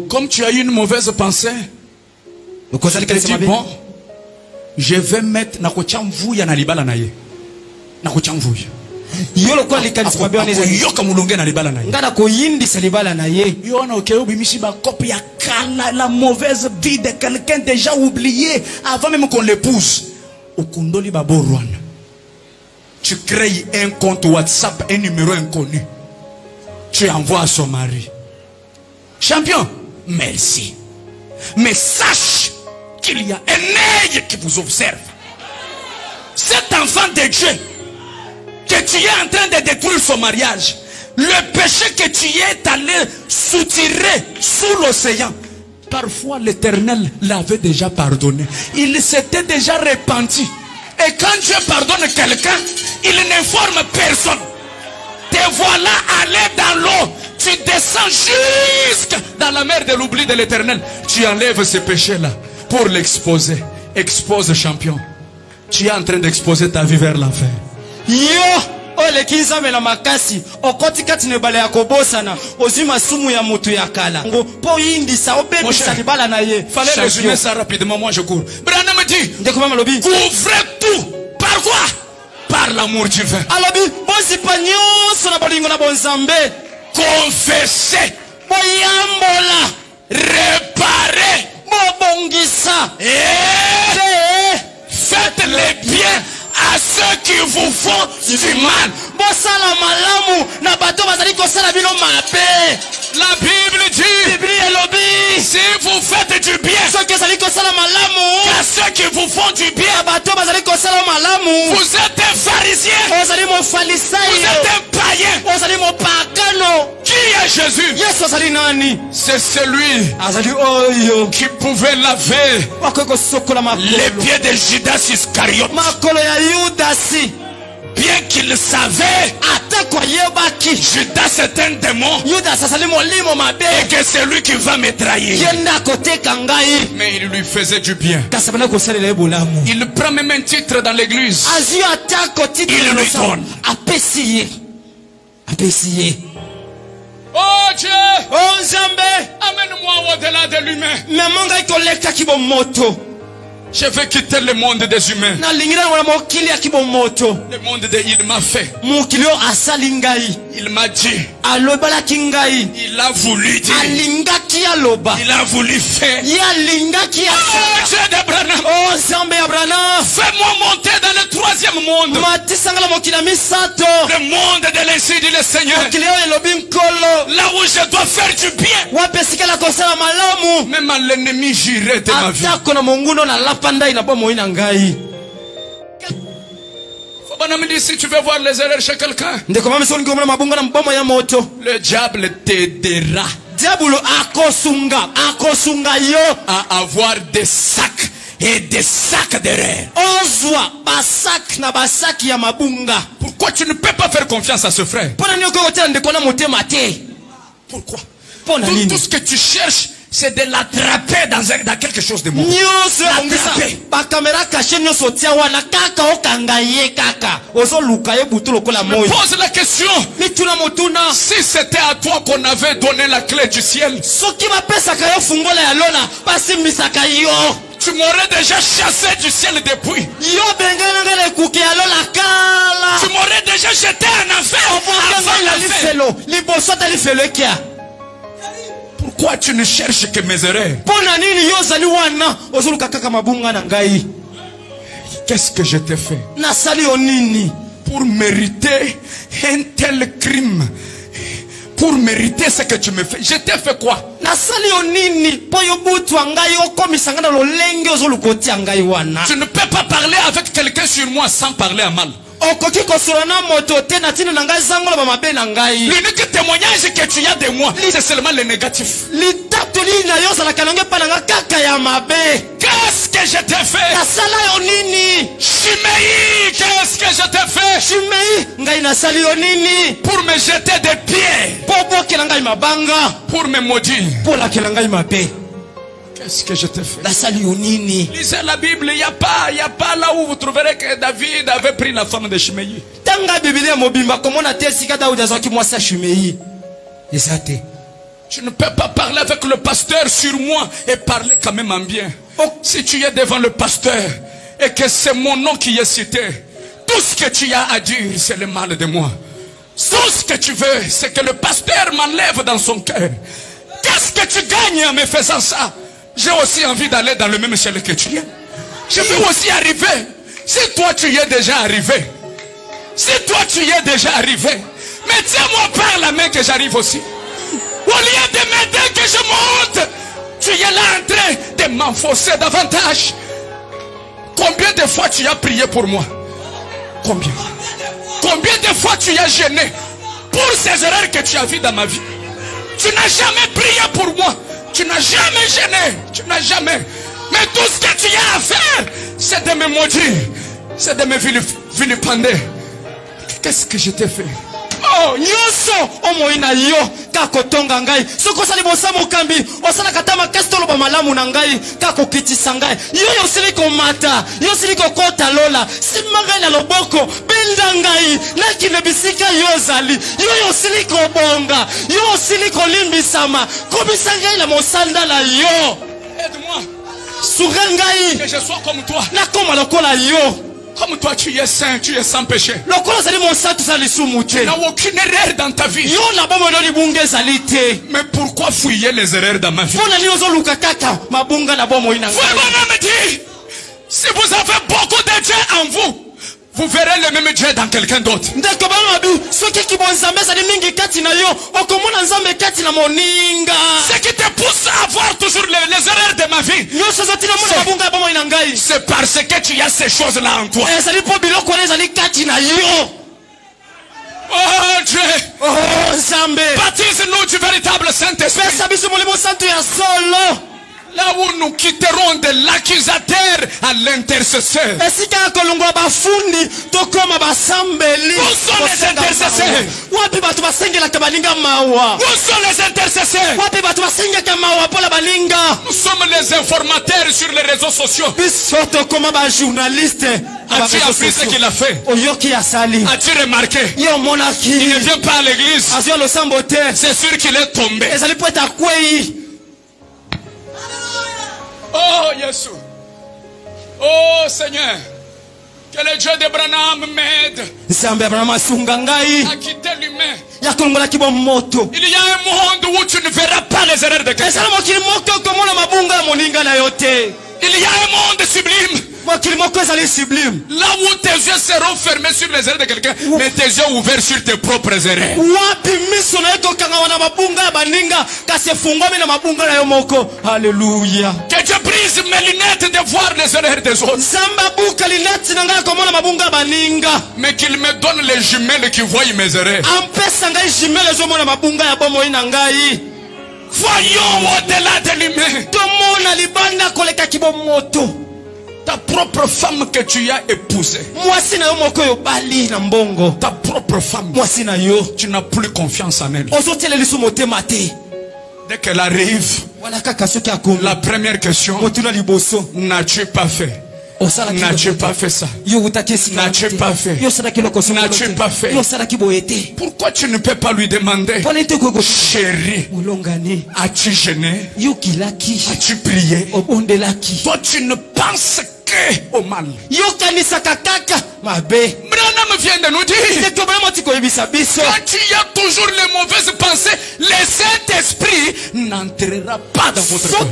Comme tu as eu une mauvaise pensée, tu te dis bon, je vais mettre nakuchamvuya na libala na ye. Nakuchamvuya. Yolo kwa likanisi mabeoneza. Yoka mulonge na libala na ye. Ngana ko yindi sa libala na ye. Yona okeo bimisi ba copie ya kala la mauvaise vie de quelqu'un déjà oublié avant même qu'on l'épouse. Okundoli babo Rwanda. Tu crées un compte WhatsApp, un numéro inconnu. Tu envoies à son mari. Champion, merci. Mais sache qu'il y a un œil qui vous observe. Cet enfant de Dieu, que tu es en train de détruire son mariage, le péché que tu es allé soutirer sous l'océan, parfois l'Éternel l'avait déjà pardonné. Il s'était déjà repenti. Et quand Dieu pardonne quelqu'un, il n'informe personne. Te voilà allé dans l'eau. Tu descends jusque dans la mer de l'oubli de l'Éternel. Tu enlèves ce péché-là pour l'exposer. Expose, champion. Tu es en train d'exposer ta vie vers l'enfer. Yo! Ole kiza mela makasi okoti kati ne bale yakobosana ozima sumu ya mutu ya kala ngo po yindi sa obebisa libala na ye. Fallait résumer ça rapidement, moi je cours. Branham dit couvrez tout. Par quoi? Par l'amour divin. Alobi bosi panyoso na bolingo na bonzambe. Confessez, boyambola, réparez, bobongisa, faites les biens à ceux qui vous font du mal. Bosala malamu na bato bazali kosala bino mabe. La Bible dit, Bible elobi, si vous faites du bien ceux qui zali kosala malamu, à ceux qui vous font du bien, bato bazali kosala malamu. vous êtes un pharisien, Ozali mo farisayo, vous êtes un païen. Ozali mo pagano. Qui est Jésus? Yesu azali nani? C'est celui Azali oyo qui pouvait laver wakoko sokola makolo. les pieds de Judas Iscariote. Makolo ya Yudasi. Bien qu'il savait Judas est un démon et que c'est lui qui va me trahir, mais il lui faisait du bien. Il prend même un titre dans l'église, il lui donne. Oh Dieu, oh Zambé, amène-moi au-delà de l'humain. Je vais quitter le monde des humains. Le monde de il m'a fait. Il m'a dit. Il a voulu dire. Il a voulu faire. Oh Dieu d'Abraham. Oh fais-moi monter dans le troisième monde. Le monde de l'ainsi dit le Seigneur. Là où je dois faire du bien. Même à l'ennemi j'irai de ma vie. Si tu veux voir les erreurs chez quelqu'un, le diable t'aidera à avoir des sacs et des sacs d'erreurs. Pourquoi tu ne peux pas faire confiance à ce frère? Pourquoi? Tout ce que tu cherches, c'est de l'attraper dans quelque chose de mauvais. Pose la question. Si c'était à toi qu'on avait donné la clé du ciel, tu m'aurais déjà chassé du ciel depuis. Tu m'aurais déjà jeté en enfer avant l'enfer. Pourquoi tu ne cherches que mes erreurs? Qu'est-ce que je t'ai fait pour mériter un tel crime? Pour mériter ce que tu me fais, je t'ai fait quoi? Tu ne peux pas parler avec quelqu'un sur moi sans parler à mal. L'unique témoignage que tu as de moi, c'est seulement le négatif. Qu'est-ce que je t'ai fait? Chiméi, qu'est-ce que je t'ai fait? Pour me jeter des pierres, pour me maudire. Qu'est-ce que je t'ai fait? Lisez la Bible, il n'y a pas là où vous trouverez que David avait pris la femme de Chiméi. Tu ne peux pas parler avec le pasteur sur moi et parler quand même en bien. Si tu es devant le pasteur et que c'est mon nom qui est cité, tout ce que tu as à dire, c'est le mal de moi. Tout ce que tu veux, c'est que le pasteur m'enlève dans son cœur. Qu'est-ce que tu gagnes en me faisant ça? J'ai aussi envie d'aller dans le même ciel que tu es. Je veux aussi arriver. Si toi tu y es déjà arrivé, si toi tu y es déjà arrivé, mais tiens-moi par la main que j'arrive aussi. Au lieu de m'aider que je monte, tu es là en train de m'enfoncer davantage. Combien de fois tu as prié pour moi? Combien? Combien de fois tu as gêné pour ces erreurs que tu as vues dans ma vie? Tu n'as jamais prié pour moi. Tu n'as jamais gêné. Tu n'as jamais. Mais tout ce que tu as à faire, c'est de me maudire. C'est de me vilipender. Qu'est-ce que je t'ai fait? Oh, nyonso omoina yo kakotonga ngai soko sali bosamo kambi osala katama kastolo ba malamu na ngai kakokitisa ngai yo siliko mata yo siliko kota lola simanga na loboko benda ngai na kile bisika yo zali yo siliko bonga yo siliko limbisama kobisa ngai na mosanda la yo. Aide-moi. Surengai Que je sois comme toi. na koma lokola yo. Comme toi tu es saint, tu es sans péché. Tu n'as aucune erreur dans ta vie. Mais pourquoi fouiller les erreurs dans ma vie? Frère me dit, si vous avez beaucoup de Dieu en vous, vous verrez le même Dieu dans quelqu'un d'autre. Ce qui te pousse à voir toujours les erreurs de ma vie, c'est parce que tu as ces choses-là en toi. Oh Dieu, baptise-nous du véritable Saint-Esprit. Là où nous quitterons de l'accusateur à l'intercesseur. Où sont les intercesseurs? Où sont les intercesseurs? Nous sommes les informateurs sur les réseaux sociaux. As-tu appris ce qu'il a fait? As-tu remarqué? Il ne vient pas à l'église. C'est sûr qu'il est tombé. Oh Jésus. Oh Seigneur. Que le Dieu d'Abraham m'aide à quitter l'humain. Il y a un monde où tu ne verras pas les erreurs de quelqu'un. Il y a un monde sublime. Là où tes yeux seront fermés sur les erreurs de quelqu'un, mais tes yeux ouverts sur tes propres erreurs. Alléluia. Que Dieu brise mes lunettes de voir les erreurs des autres. Mais qu'il me donne les jumelles qui voient mes erreurs. Voyons au-delà de l'humain. Ta propre femme que tu as épousée. Ta propre femme. Tu n'as plus confiance en elle. Dès qu'elle arrive, la première question: n'as-tu pas fait? N'as-tu pas fait ça? N'as-tu pas fait? N'as-tu pas fait? Pourquoi tu ne peux pas lui demander: chérie, as-tu gêné? As-tu prié? Toi tu ne penses que au mal. Branham vient de nous dire, quand tu as toujours les mauvaises pensées, le Saint-Esprit n'entrera pas dans votre cœur.